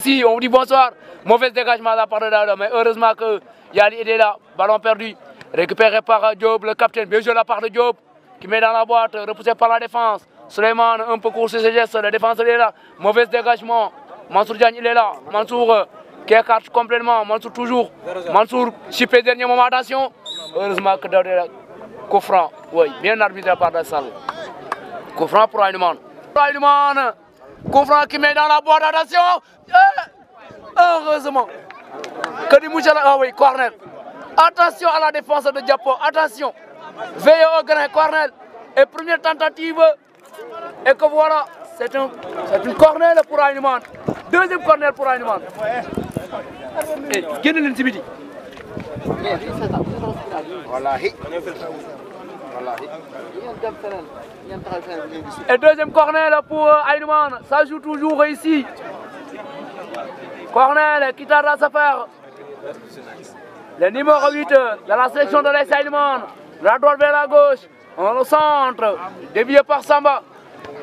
Si, on vous dit bonsoir. Mauvais dégagement de la part de Daouda, mais heureusement que Yali est là. Ballon perdu. Récupéré par Diop, le capitaine. Bien joué la part de Diop qui met dans la boîte, repoussé par la défense. Suleiman, un peu court sur ses gestes. Le défenseur est là. Mauvais dégagement. Mansour Diagne, il est là. Mansour qui écarte complètement. Mansour toujours. Mansour, chippé dernier moment. Attention. Heureusement que Daouda est là. Coup franc. Oui, bien arbitré par la salle. Coup franc pour Aynoumane. Aynoumane. Coup franc qui met dans la boîte. Attention. Heureusement que du Mouchala, ah oui, corner. Attention à la défense de Diapo, attention. Veillez au grain, corner. Et première tentative. Et que voilà, c'est une corner pour Aynoumane. Deuxième corner pour Aynoumane. Et gagnez l'intimité. Et deuxième corner pour Aynoumane. Ça joue toujours ici. Corner qui tarde à se faire. Le numéro 8 de la sélection de l'AS Aynoumane. La droite vers la gauche. On le centre. Dévié par Samba.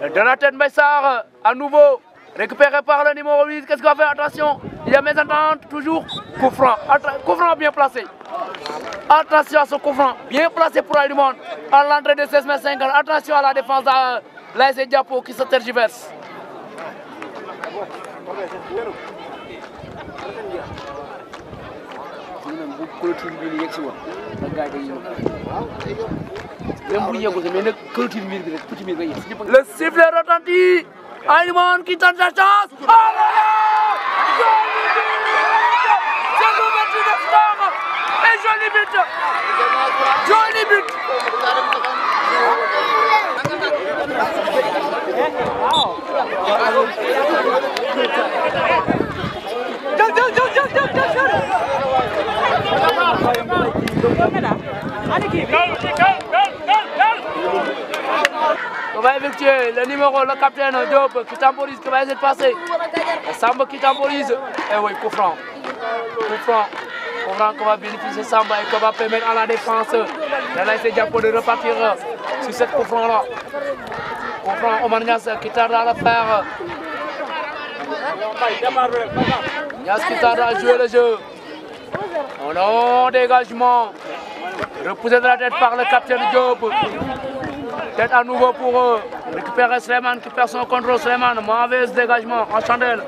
De la tête Messar. À nouveau. Récupéré par le numéro 8. Qu'est-ce qu'on va faire? Attention. Il y a mésentente. Toujours. Coup franc. Coup franc bien placé. Attention à ce coup franc. Bien placé pour Aynoumane. À l'entrée de 16m50. Attention à la défense de l'AS Diapo qui se tergiverse. Le sifflet retentit. Aynoumane qui tente sa chance. C'est l'ouverture de score. Et joli but. Joli but. On va effectuer le numéro, le capitaine Diop qui temporise, qui va essayer de passer. Samba qui temporise. Et oui, coup franc. Coup franc. Coup franc qu'on va bénéficier Samba et qu'on va permettre à la défense de l'AS Diapo de repartir sur cette coup franc là. Coup franc, Omar Niass qui tarde à le faire. Niass qui tarde à jouer le jeu. Non, dégagement. Repoussé de la tête par le capitaine Diop. Tête à nouveau pour eux. Récupérer Suleiman qui perd son contrôle. Suleiman, mauvais dégagement en chandelle.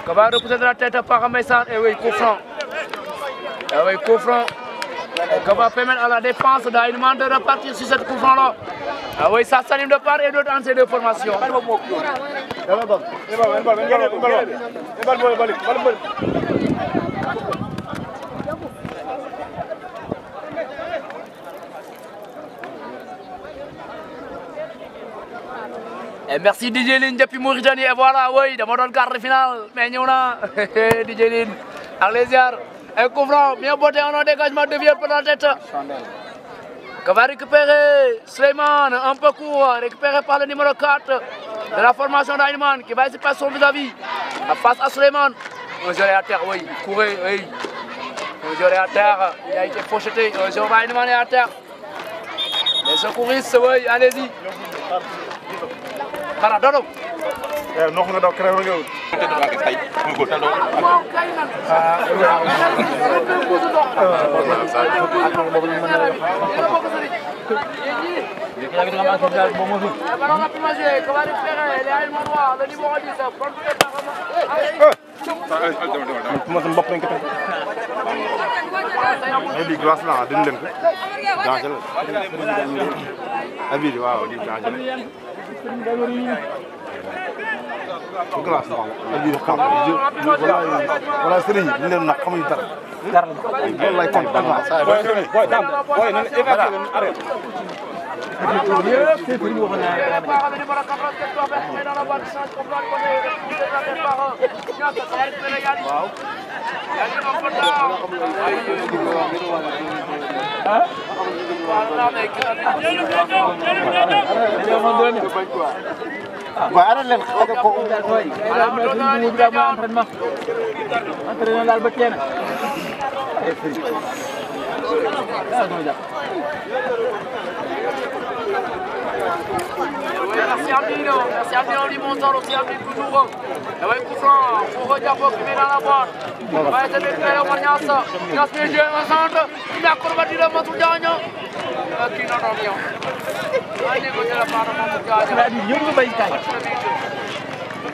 Qui va repousser de la tête par Messar. Et oui, coup franc. Et oui, coup franc. Qui va permettre à la défense d'Aynoumane de repartir sur cette coup franc là. Ah oui, ça s'anime de part et d'autre en ces deux formations. Et merci DJ Lin depuis Mauritanie. Et voilà, oui, de mon quart de finale. Mais nous, DJ Lin, Arlésiar. Un coup franc, bien botté en dégagement de vieux pour la tête. Qui va récupérer Suleiman, un peu court, récupéré par le numéro 4 de la formation d'Aynoumane qui va essayer de passer son vis-à-vis face à Suleiman. On est à terre, oui, courez, oui. On est à terre, il a été pocheté. Aynoumane est à terre. Les secouristes, oui, allez-y. Para dodo. No nga daw créé nga di glace la dañ leen ko danger abi waaw di danger glace abi xam wala sëriñ ñu leen nak xamuñu dara loolu lay compte boy dam boy nan évacuer arrête Bah, ada len ada ko entraînement dal ba kenn Merci Abdino Limonzalo, aussi Abdino toujours. Et oui, Koufran, pour Diabo qui met dans la boîte. On va essayer de récupérer Omar Niass. Niass met le jeu en centre. Il a combattu le Mansour Diagne. Qui n'en a rien. Il a négocié la part de Mansour Diagne.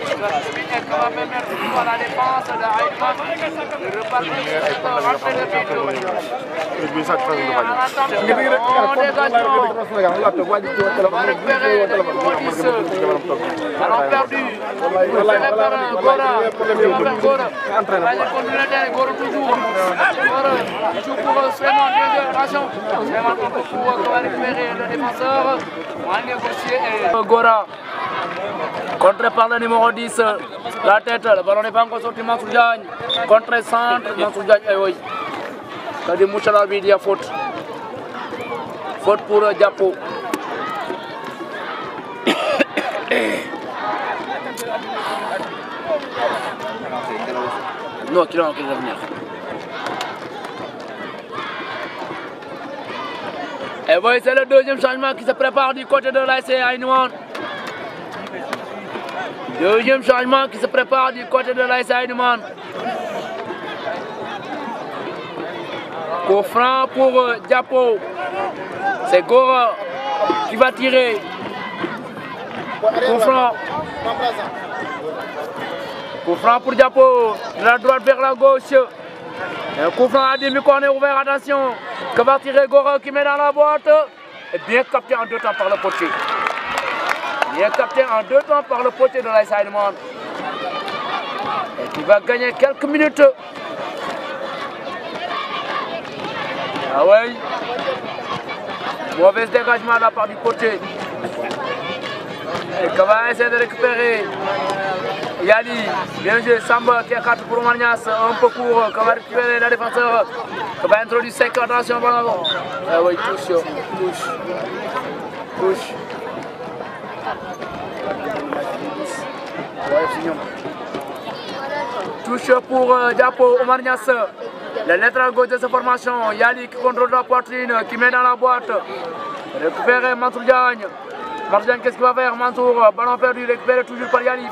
Qui va permettre à la défense de Aïdman de repartir rentrer le but. En dégagement. On va récupérer le numéro 10. Ballon perdu. Récupéré par Gora. Gora. Vas-y, continue le terrain. Gora toujours. Gora. Il joue pour Suleiman. Attention. Suleiman pour va récupérer le défenseur. On va négocier. Gora. Contré par le numéro 10, la tête, le ballon n'est pas encore sorti, Mansour Diagne. Contré centre, Mansour Diagne, eh oui. Ça dit Moucha l'arbitre, il y a faute. Faute pour Diapo. Non, qui va venir. Et oui, c'est le deuxième changement qui se prépare du côté de l'ASC Aïnouan. Deuxième changement qui se prépare du côté de l'ASC Aïnouan. Coup franc pour Diapo. C'est Gora qui va tirer. Coup franc. Coup franc pour Diapo. De la droite vers la gauche. Un coup franc à demi-corner ouvert. Attention. Que va tirer Gora qui met dans la boîte. Et bien capté en deux temps par le potier. Bien capté en deux temps par le potier de l'ASC Aïnouan. Et qui va gagner quelques minutes. Ah oui. Mauvais dégagement de la part du potier. Et qui va essayer de récupérer Yali. Bien joué, Samba qui est 4 pour Omar Niass. Un peu court. Qui va récupérer le défenseur. Qui va introduire 5. Attention, ballon. Ah oui, touche. Touche pour Diapo, Omar Niass. La lettre à gauche de sa formation. Yali qui contrôle la poitrine, qui met dans la boîte. Récupérer Mansour Diagne. Mansour Diagne, qu'est-ce qu'il va faire? Mansour, ballon perdu, récupéré toujours par Yali.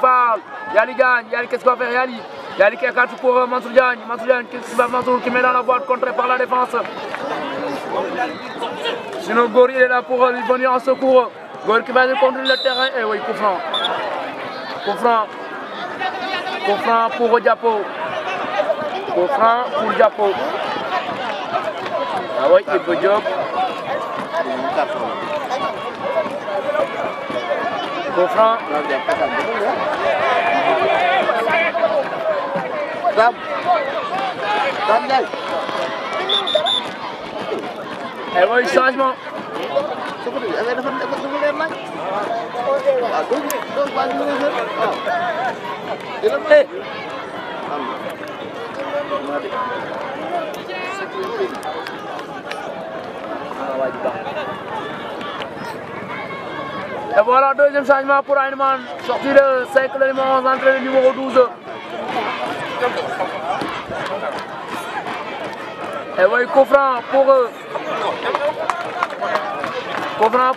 Yali gagne. Yali, qu'est-ce qu'il va faire? Yali qui est 4 pour Mansour Diagne. Mansour Diagne, qu'est-ce qu'il va faire? Mansour qui met dans la boîte, contré par la défense. Sinon, Gori est là pour lui venir en secours. Gori qui va contrôler le terrain. Et oui, coup franc. Coup franc pour Diapo. Coup franc pour Diapo. Ah oui, il peut job. Coup franc. Et oui, changement. Hey. Et voilà, deuxième changement pour Aïnouan. Sorti le 5, le numéro 11, entré le numéro 12. Et voilà, coup franc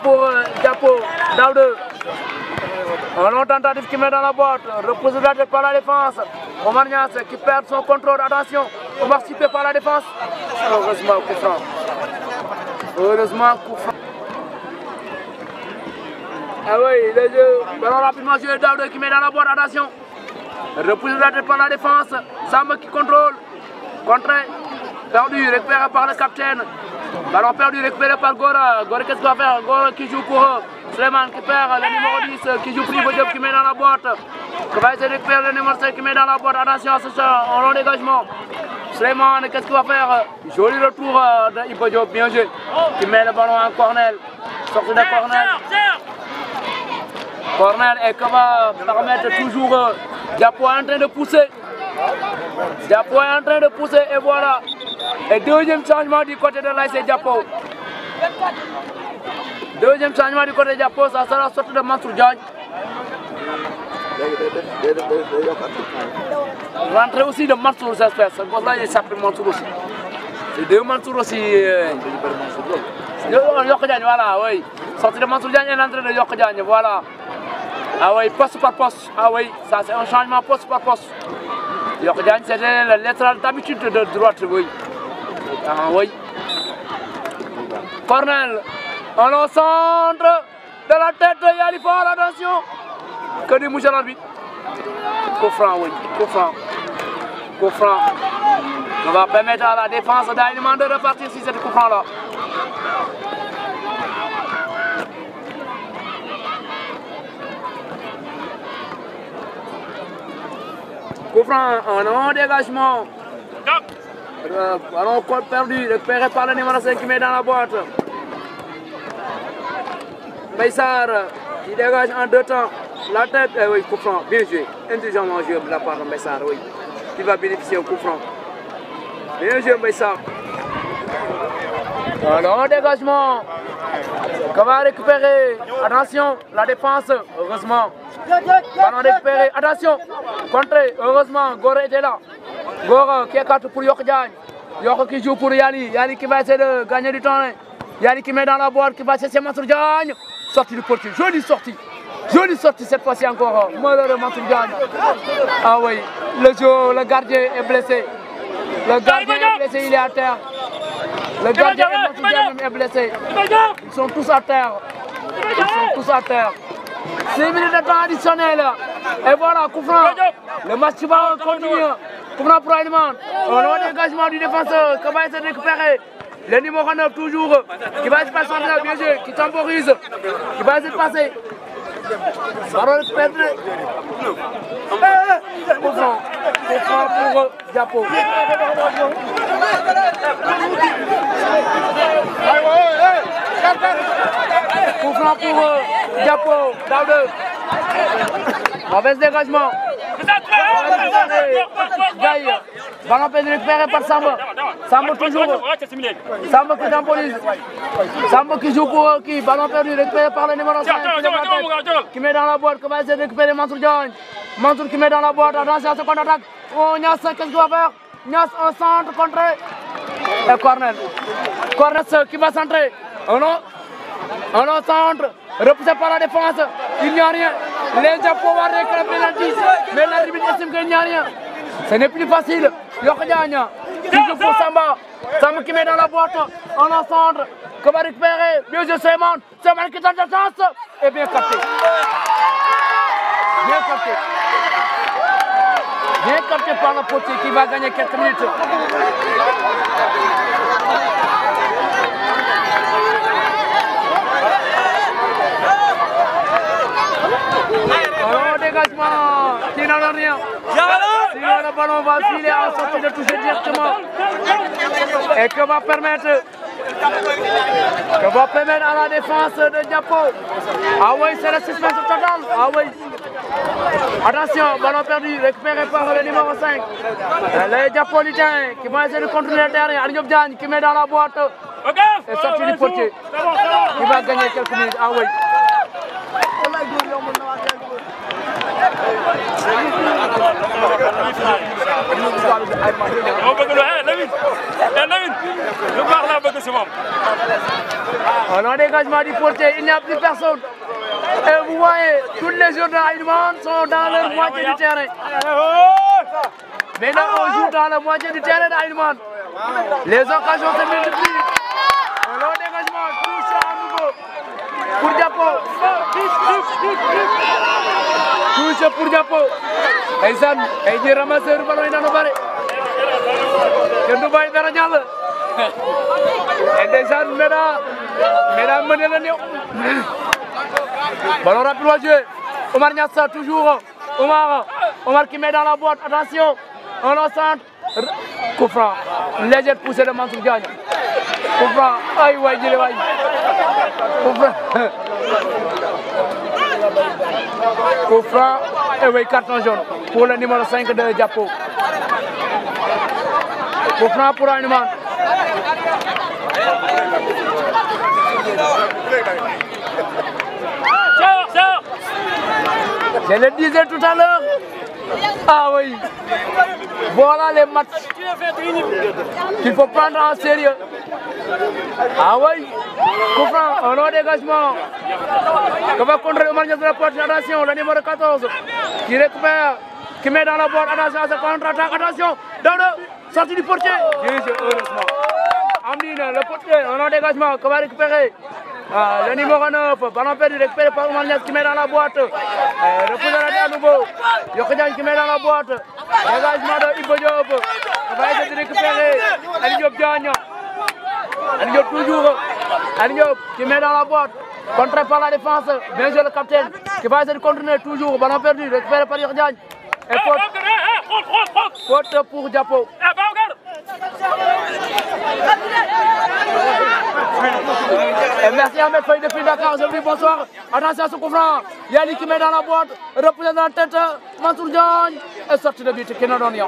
pour Diapo, Daoud. Un long tentative qui met dans la boîte, repoussé de la tête par la défense. Omar Niass qui perd son contrôle, attention, on va participer par la défense. Heureusement, coup franc. Ah oui, le jeu, ballon rapidement joué, Daoud qui met dans la boîte, attention. Repoussé de la tête par la défense, Samba qui contrôle, contré, perdu, récupéré par le capitaine. Ballon perdu, récupéré par Gora. Gora, qu'est-ce qu'il va faire? Gora qui joue pour Suleiman qui perd le numéro 10, qui joue pour Ibo Diop qui met dans la boîte. Qui va essayer de récupérer le numéro 5 qui met dans la boîte. Attention à ce en long dégagement. Suleiman, qu'est-ce qu'il va faire? Joli retour de Ibo Diop, bien joué. Qui met le ballon en cornel. Sortie de cornel. Cornel et qui va permettre toujours Diapo en train de pousser. Diapo est en train de pousser et voilà. Et deuxième changement du côté de l'ASC Diapo. Deuxième changement du côté de Diapo, ça sera sorti de Mansour Diagne. Rentrée aussi de Mansour, j'espère. Ce gosse-là, il s'appelle Mansour aussi. C'est deux Mansour aussi. Voilà, oui. Sortie de Mansour Diagne et l'entrée de Yok Diagne, voilà. Ah oui, poste par poste. Ah oui, ça c'est un changement poste par poste. Yok Diagne, c'était le latéral d'habitude de droite, oui. Ah oui. Cornel, on le centre de la tête de Yalifor, attention. Que dit Moussa l'arbitre? Coup franc, oui, coup franc. Coup franc. On va permettre à la défense d'Aïman de repartir sur cette coup franc-là. Coup franc, un dégagement. Ballon perdu, récupéré par le numéro 5 qui met dans la boîte. Baïsar, qui dégage en 2 temps. La tête, oui, coup franc, bien joué. Intelligemment joué de la part de Baïsar, oui. Qui va bénéficier au coup franc. Bien joué, Baïsar. Un dégagement. Qu'on va récupérer. Attention, la défense, heureusement. Ballon récupéré, attention. Contré, heureusement, Gore était là. Gore qui écarte pour Yok Diagne. Yok qui joue pour Yali. Yali qui va essayer de gagner du temps. Yali qui met dans la boîte, qui va chercher Mansour Diagne. Sortie du portier, jolie sortie. Jolie sortie cette fois-ci encore. Malheureux Mansour Diagne. Ah oui, le gardien est blessé. Le gardien est blessé, il est à terre. Le gardien et Mansour Diagne est blessé. Ils sont tous à terre. Ils sont tous à terre. 6 minutes de temps additionnel. Et voilà, coup franc. Le match va continuer. Coup franc pour Aïman. On a un dégagement du défenseur qui va essayer de récupérer. Le numéro 9 toujours. Qui va se passer là, bien joué. Qui temporise. Qui va essayer de passer. Ballon récupéré. Coup franc. Coup franc pour Diapo. Coup franc pour Diapo. Daoude. Mauvais dégagement. Gaï. Ballon récupéré par Samba. Samba toujours. Samba qui temporise. Samba qui joue pour qui? Ballon perdu récupéré par le numéro 5. Qui met dans la boîte. Qui va essayer de récupérer Mansour Diagne. Mansour qui met dans la boîte. Attention à ce contre-attaque. Oh, Nias, qu'est-ce qu'il va faire? Nias, un centre contre. Et Cornel. Cornel qui va centrer. Oh non. On au centre, repoussé par la défense, il n'y a rien. Les Japon vont réclamer penalty, mais l'arbitre estime qu'il n'y a rien. Ce n'est plus facile. Yok Diagne, toujours pour Samba. Samba qui met dans la boîte, on au centre, qu'on va récupérer. Bien joué Seyman, Seyman qui tente la chance. Et bien capté. Bien capté. Bien capté par le potier qui va gagner quelques minutes. Oh, dégagement qui n'en a rien. Sinon le ballon va filer en sortie de toucher directement. Et que va permettre à la défense de Diapo. Ah oui, c'est la suspension totale. Ah oui. Attention, ballon perdu, récupéré par le numéro 5. Les Diapolitains qui vont essayer de contrôler le terrain. Aliop Diagne qui met dans la boîte. Et sorti du portier. Qui va gagner quelques minutes. Ah oui. On a un dégagement du portier, il n'y a plus personne. Et vous voyez, tous les joueurs de Aïman sont dans leur moitié du terrain. Maintenant, on joue dans la moitié du terrain d'Aïman. Les occasions se multiplient. On a un dégagement crucial à nouveau pour Diapo. Touche pour Diapo. Aïsan, il dit ramasser le ballon dans le barré. Il ne va pas faire rien. Et déjà, mesdames, menez le néo. Ballon rapide à jouer. Omar Niassa, toujours. Omar qui met dans la boîte. Attention. On le centre. Coup franc. Légère poussée de Mansour Diagne. Coup franc. Aïe, ouais, il est là. Coup franc. Coup franc. Et oui, carton jaune pour le numéro 5 de Diapo. Coup franc pour Aïman. Je le disais tout à l'heure. Ah oui. Voilà les matchs qu'il faut prendre en sérieux. Ah oui, coup franc, un long dégagement. Que va contrer Omar Niass de la porte, attention, le numéro 14 qui récupère, qui met dans la boîte, attention à ce contre-attaque, attention, dans le sortie du portier. Heureusement. Amdine, le portier, un long dégagement, que va récupérer le numéro 9, ballon perdu, récupéré par Omar Niass qui met dans la boîte. Repousse à nouveau, Yokhadian qui met dans la boîte. Dégagement de Ibo Diop, on va essayer de récupérer Ali Diop Diagne. Ali Diop toujours, Ali Diop qui met dans la boîte, contré par la défense, bien joué le capitaine, qui va essayer de contourner toujours, ballon perdu, récupéré par Yokhadian. Et faute pour Diapo. Et merci Ahmed Faye depuis Dakar, aujourd'hui bonsoir. Attention à ce coup franc. Yannick qui met dans la boîte, repoussé dans la tête, Mansour Diagne et sorti de but qui n'a donné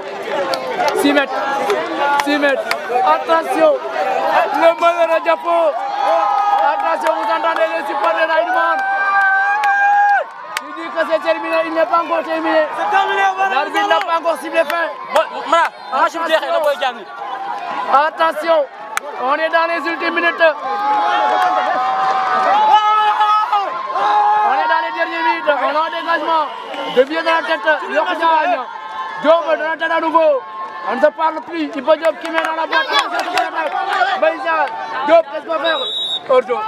6 mètres. 6 mètres. Attention, le malheureux Diapo. Attention, vous entendez les supporters de Aïdman. Il dit que c'est terminé, il n'est pas encore terminé. C'est terminé, l'arbitre n'a pas encore ciblé fin. Attention, on est dans les ultimes minutes. On est dans les dernières minutes. On a un dégagement. De bien dans la tête. Yokhadian. Diop dans la tête à nouveau. On ne se parle plus. Ibo Diop qui met dans la boîte. Baïsa. Diop, qu'est-ce qu'on va faire? Ordo.